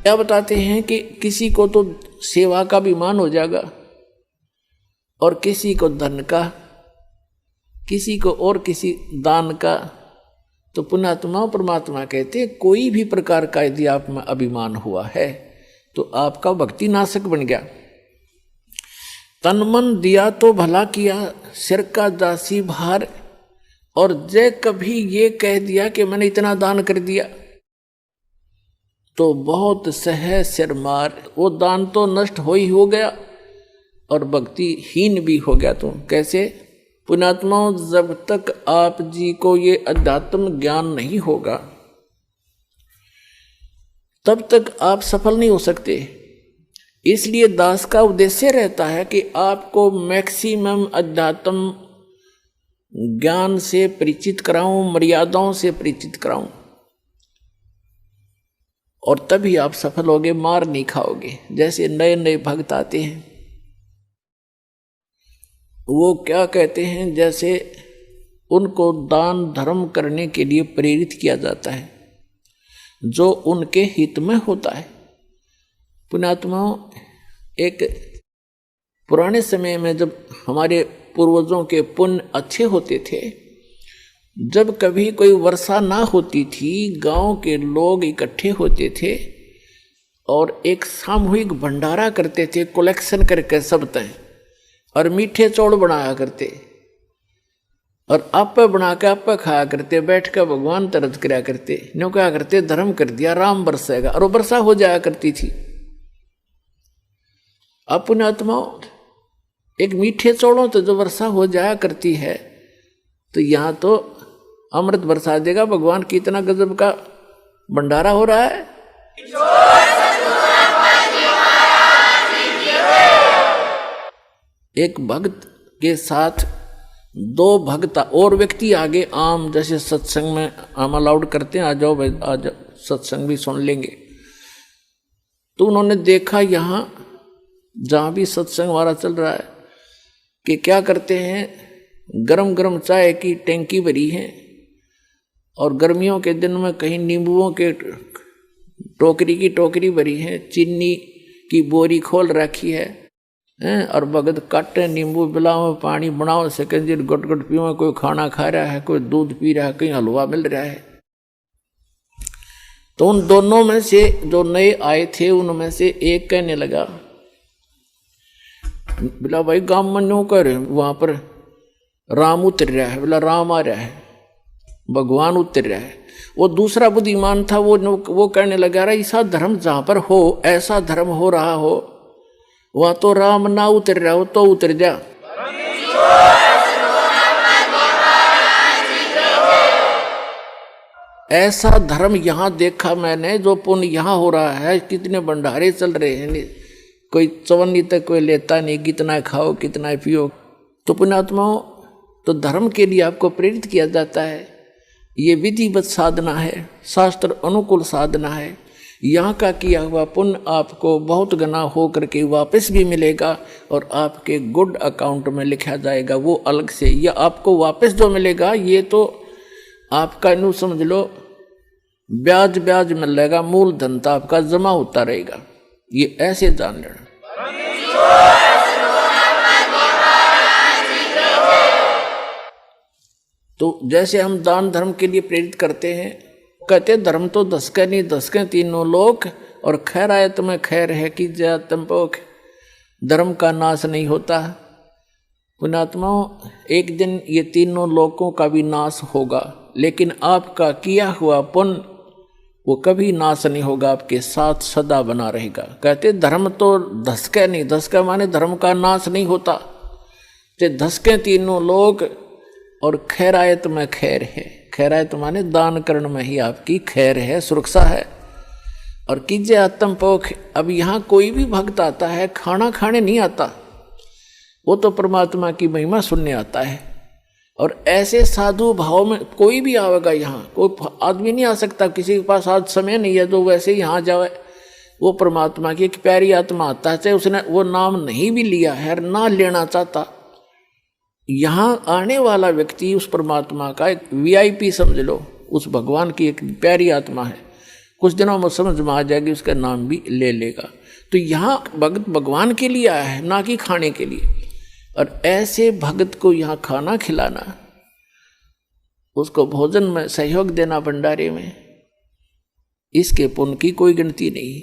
क्या बताते हैं कि किसी को तो सेवा का अभिमान हो जाएगा और किसी को धन का, किसी को और किसी दान का। तो पुण्यात्मा परमात्मा कहते हैं कोई भी प्रकार का यदि आप में अभिमान हुआ है तो आपका भक्ति नाशक बन गया। तन मन दिया तो भला किया, सिर का दासी भार, और जय कभी ये कह दिया कि मैंने इतना दान कर दिया तो बहुत सह सिर मार, वो दान तो नष्ट हो ही हो गया और भक्ति हीन भी हो गया। तो कैसे पुण्यात्माओं, जब तक आप जी को ये अध्यात्म ज्ञान नहीं होगा तब तक आप सफल नहीं हो सकते। इसलिए दास का उद्देश्य रहता है कि आपको मैक्सिमम अध्यात्म ज्ञान से परिचित कराऊं, मर्यादाओं से परिचित कराऊं, और तभी आप सफल होगे, मार नहीं खाओगे। जैसे नए नए भक्त आते हैं वो क्या कहते हैं, जैसे उनको दान धर्म करने के लिए प्रेरित किया जाता है जो उनके हित में होता है। पुण्यात्माओं, एक पुराने समय में जब हमारे पूर्वजों के पुण्य अच्छे होते थे, जब कभी कोई वर्षा ना होती थी, गांव के लोग इकट्ठे होते थे और एक सामूहिक भंडारा करते थे, कलेक्शन करके सब तय, और मीठे चौड़ बनाया करते और आपे बना के आपे खाया करते, बैठ कर भगवान तरस कराया करते। न्यों क्या करते, धर्म कर दिया, राम बरसेगा, और वो वर्षा हो जाया करती थी। अब पुण्यात्माओं, एक मीठे चौड़ों तो जो वर्षा हो जाया करती है, तो यहाँ तो अमृत बरसा देगा भगवान। कितना गजब का भंडारा हो रहा है। एक भक्त के साथ दो भक्त और व्यक्ति आगे आम जैसे सत्संग में आम अलाउड करते हैं, आ जाओ भाई, आज सत्संग भी सुन लेंगे। तो उन्होंने देखा यहाँ जहाँ भी सत्संग हमारा चल रहा है कि क्या करते हैं, गरम गरम चाय की टैंकी भरी है और गर्मियों के दिन में कहीं नींबुओं के टोकरी की टोकरी भरी है, चीनी की बोरी खोल रखी है, और भगत काटे नींबू बिलाओ, पानी बनाओ, सेकंड गुट गुट पियो, कोई खाना खा रहा है, कोई दूध पी रहा है, कहीं हलवा मिल रहा है। तो उन दोनों में से जो नए आए थे उनमें से एक कहने लगा, बोला भाई गांव में न्यू कर वहां पर राम उतर रहा है, बोला राम आ रहा है, भगवान उतर रहा है। वो दूसरा बुद्धिमान था, वो कहने लगा रहा ऐसा धर्म जहां पर हो, ऐसा धर्म हो रहा हो, वहां तो राम ना उतर रहा हो तो उतर जा। ऐसा धर्म यहां देखा मैंने, जो पुण्य यहां हो रहा है, कितने भंडारे चल रहे हैं, कोई चवन्नी तक कोई लेता नहीं, कितना खाओ कितना पियो। तो पुण्यात्माओं, तो धर्म के लिए आपको प्रेरित किया जाता है। ये विधिवत साधना है, शास्त्र अनुकूल साधना है। यहाँ का किया हुआ पुण्य आपको बहुत गुना हो करके वापस भी मिलेगा और आपके गुड अकाउंट में लिखा जाएगा, वो अलग से। या आपको वापस जो मिलेगा ये तो आपका यूँ समझ लो ब्याज ब्याज मिलेगा, मूल धन तो आपका जमा होता रहेगा। ये ऐसे जान लेना। तो जैसे हम दान धर्म के लिए प्रेरित करते हैं, कहते धर्म तो दसके नहीं दसके तीनों लोक, और खैर आए तुम्हें खैर है कि जय तंपोख, धर्म का नाश नहीं होता। पुण्यात्माओं, एक दिन ये तीनों लोकों का भी नाश होगा, लेकिन आपका किया हुआ पुण्य वो कभी नाश नहीं होगा, आपके साथ सदा बना रहेगा। कहते धर्म तो धसके नहीं, धसके माने धर्म का नाश नहीं होता, तो धसके तीनों लोग और खैरायत में खैर है। खैरायत माने दान करण में ही आपकी खैर है, सुरक्षा है। और कीजिए आत्म पोख। अब यहाँ कोई भी भक्त आता है, खाना खाने नहीं आता, वो तो परमात्मा की महिमा सुनने आता है। और ऐसे साधु भाव में कोई भी आवेगा, यहाँ कोई आदमी नहीं आ सकता, किसी के पास आज समय नहीं है जो वैसे यहाँ जाए। वो परमात्मा की एक प्यारी आत्मा आता है, चाहे उसने वो नाम नहीं भी लिया है, ना लेना चाहता, यहाँ आने वाला व्यक्ति उस परमात्मा का एक VIP समझ लो, उस भगवान की एक प्यारी आत्मा है। कुछ दिनों में समझ में आ जाएगी, उसका नाम भी ले लेगा। तो यहाँ भगत भगवान के लिए आया है, ना कि खाने के लिए। और ऐसे भगत को यहाँ खाना खिलाना, उसको भोजन में सहयोग देना भंडारे में, इसके पुण्य की कोई गिनती नहीं।